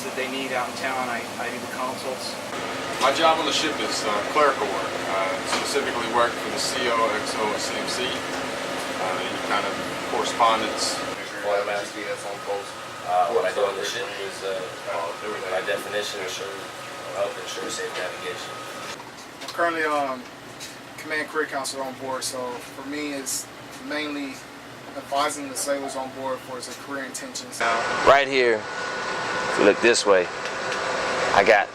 that they need out in town. I do the consults. My job on the ship is clerical work. Specifically work for the CO, XO, and CMC. Any kind of correspondence. Flight master that's on post. What I do on the ship is, by definition, help ensure safe navigation. I'm currently command career counselor on board, so for me it's mainly advising the sailors on board for their career intentions. Right here, if you look this way, I got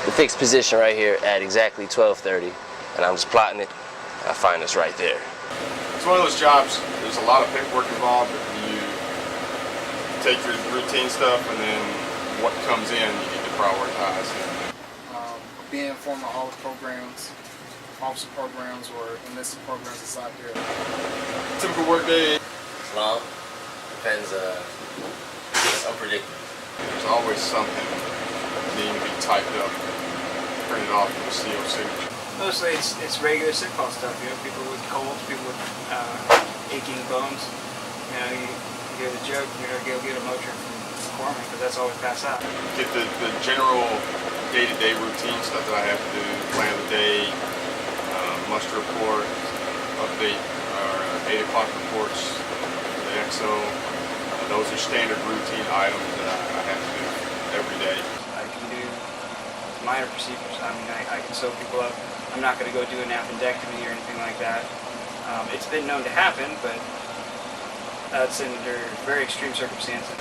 the fixed position right here at exactly 12:30, and I'm just plotting it. I find this right there. It's one of those jobs, there's a lot of paperwork involved. You take your routine stuff and then what comes in you need to prioritize. Being informed of all the programs, officer programs or enlisted programs that's out there. Typical work day. It's long. Depends, it's unpredictable. There's always something needing to be typed up, printed off with a CO signature. Mostly it's regular sick call stuff, you know, people with colds, people with aching bones. You know, you hear the joke, you're going to go get a Motrin from Crommelin because that's all we pass out. Get the general day-to-day routine stuff that I have to do, plan the day, muster report, update our 8 o'clock reports for the XO. Those are standard routine items that I have to do every day. I can do minor procedures. I mean, I can sew people up. I'm not going to go do an appendectomy or anything like that. It's been known to happen, but that's under very extreme circumstances.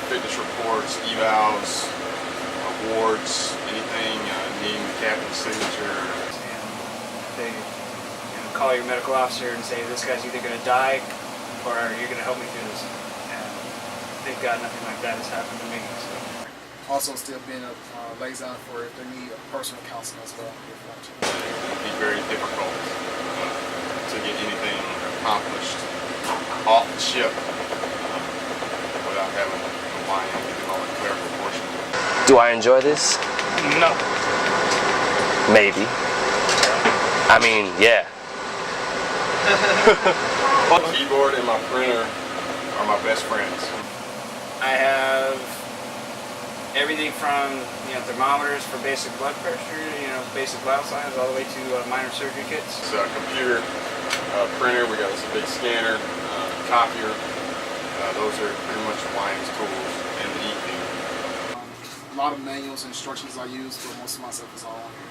Fitness reports, evals, awards, anything needing the captain's signature. And they call your medical officer and say, this guy's either going to die or you're going to help me through this. And thank God nothing like that has happened to me. So. Also still being a liaison for if they need personal counseling as well. It would be very difficult to get anything accomplished off the ship without having to combine and do all the clerical portion. Do I enjoy this? No. Maybe. I mean, yeah. My keyboard and my printer are my best friends. I have everything from thermometers for basic blood pressure, basic vital signs, all the way to minor surgery kits. It's a computer, printer, we got a big scanner, copier. Those are pretty much Lions tools and the EQ. A lot of manuals and instructions I use, but most of my stuff is all on here.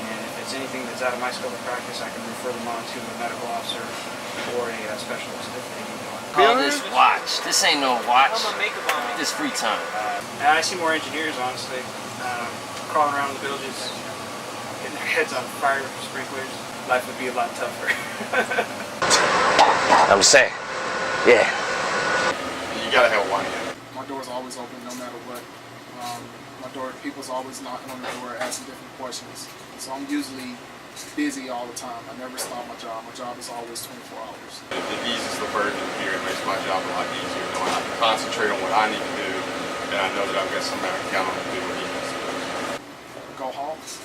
And if it's anything that's out of my scope of practice, I can refer them on to a medical officer or a specialist if they need one. Call this watch. This ain't no watch. This free time. And I see more engineers, honestly, crawling around the villages, getting their heads on fire with sprinklers. Life would be a lot tougher. I'm just saying. Yeah. You gotta have one in. My door's always open no matter what. People's always knocking on the door, asking different questions. So I'm usually busy all the time. I never stop my job. My job is always 24 hours. It eases the burden here. It makes my job a lot easier. Knowing I can concentrate on what I need to do, and I know that I've got somebody I can count on to do what he needs to do. Go Hawks.